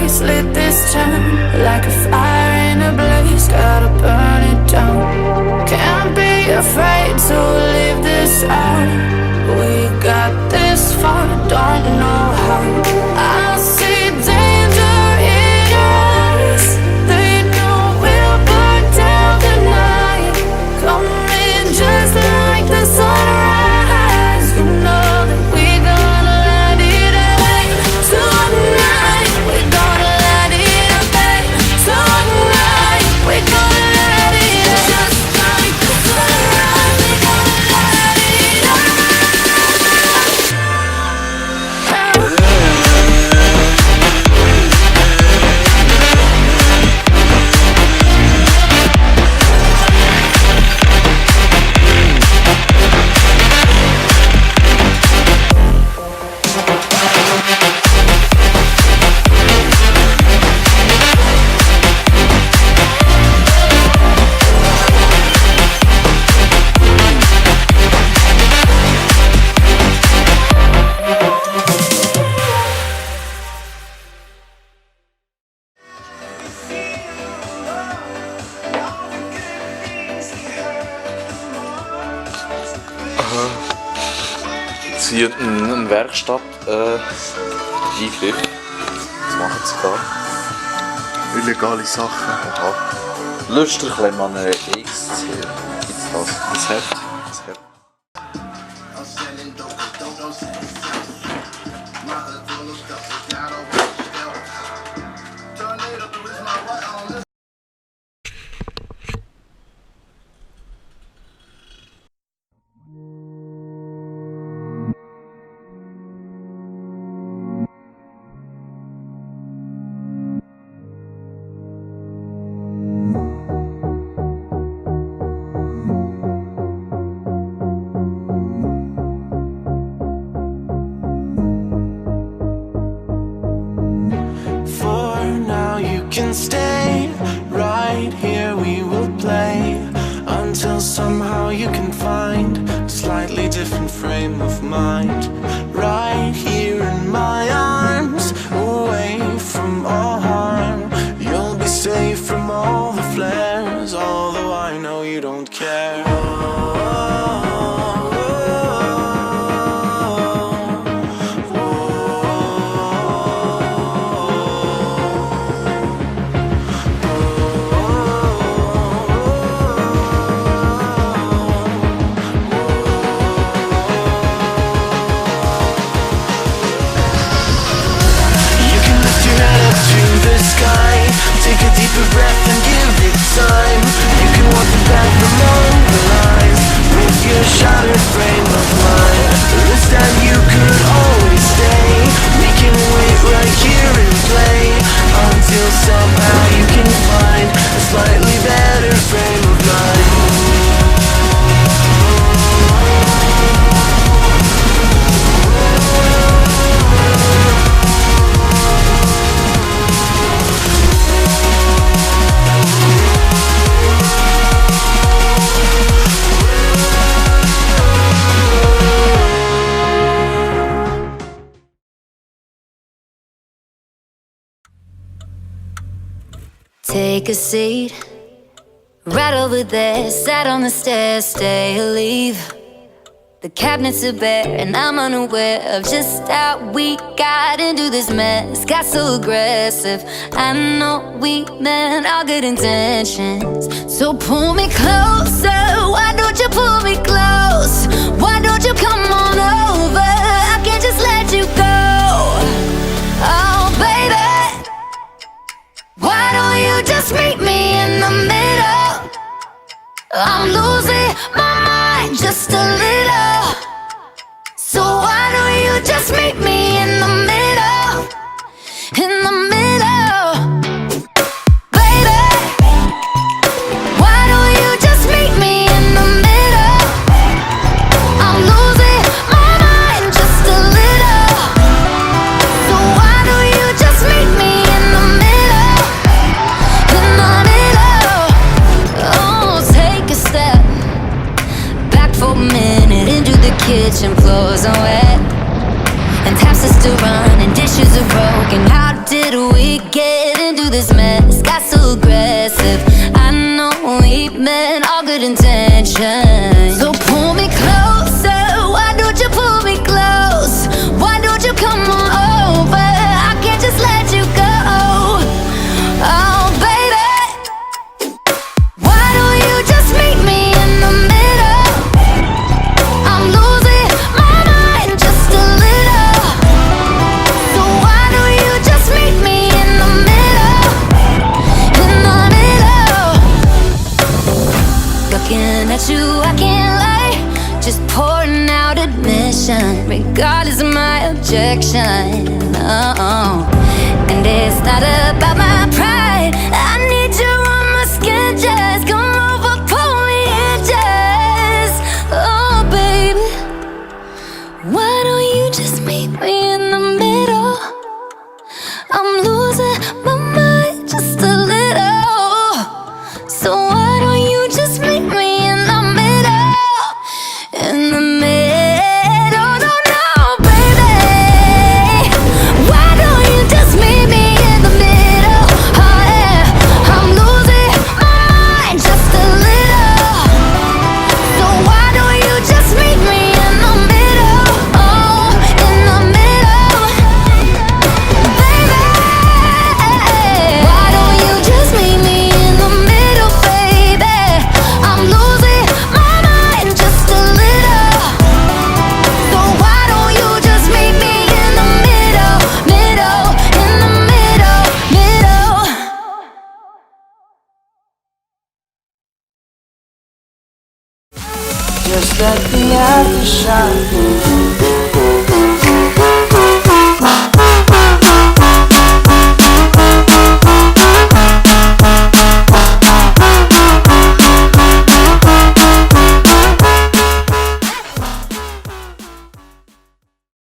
face, lit this town like a fire in a blaze, gotta burn it down. Can't be afraid to leave this out. We got this far, don't know how. I see danger in us. They know we'll burn down the night. Coming just like the sunrise. You know that we gonna let it rain tonight. We gonna let it rain tonight. We gonna let it just like the sunrise. We gonna let it rain. Sie hat eine Werkstatt Eingriff. Was machen sie da? Illegale Sachen. Aha. Lüsterklemmen X. Gibt's das? Das Heft. Das Heft. Can stay right here, we will play until somehow you can find a slightly different frame of mind. Right here in my arms, away from all harm. You'll be safe from all the flares, although I know you don't care. Take a deeper breath and give it time. You can walk the path among the lines with your shattered frame of mind. This time you could always stay. We can wait right here and play until somehow you can find a slightly better frame of mind. Take a seat, right over there, sat on the stairs, stay or leave. The cabinets are bare and I'm unaware of just how we got into this mess. Got so aggressive, I know we meant all good intentions. So pull me closer, why don't you pull me close? Why don't you come on over, I can't just let you go. Oh baby, why don't you just meet me in the middle? I'm losing my mind just a little. So why don't you just meet me in the middle? In the middle. Baby, why don't you just meet me in the middle? I'm losing my mind just a little. So why don't you just meet me in the middle? In the middle. Oh, take a step back for a minute into the kitchen, floors are wet and taps are still running, dishes are broken. How did we get into this mess? Got so aggressive. I know we meant all good intentions. So pull me closer. Why don't you pull me close? Why don't you come on over? I can't just let you go. Oh, baby, why don't you just meet me in the middle? I'm losing my mind just a little. So why don't you just meet me in the middle? In the middle. Looking at you, I can't lie. Just pouring out admission, regardless of my objection. Oh. And it's not about my pride. I need you on my skin, just come over, pull me in, just. Oh, baby, why don't you just meet me in the middle? I'm losing my mind just a little. So why don't you just meet me in the middle? In the middle, no, no, baby. Why don't you just meet me in the middle? Oh yeah, I'm losing my mind just a little. So why don't you just meet me in the middle? Oh, in the middle, baby. Why don't you just meet me in the middle, baby? I'm losing my mind just a little. So why don't you just meet me in the middle, middle, in the middle, middle? Just let the aftershock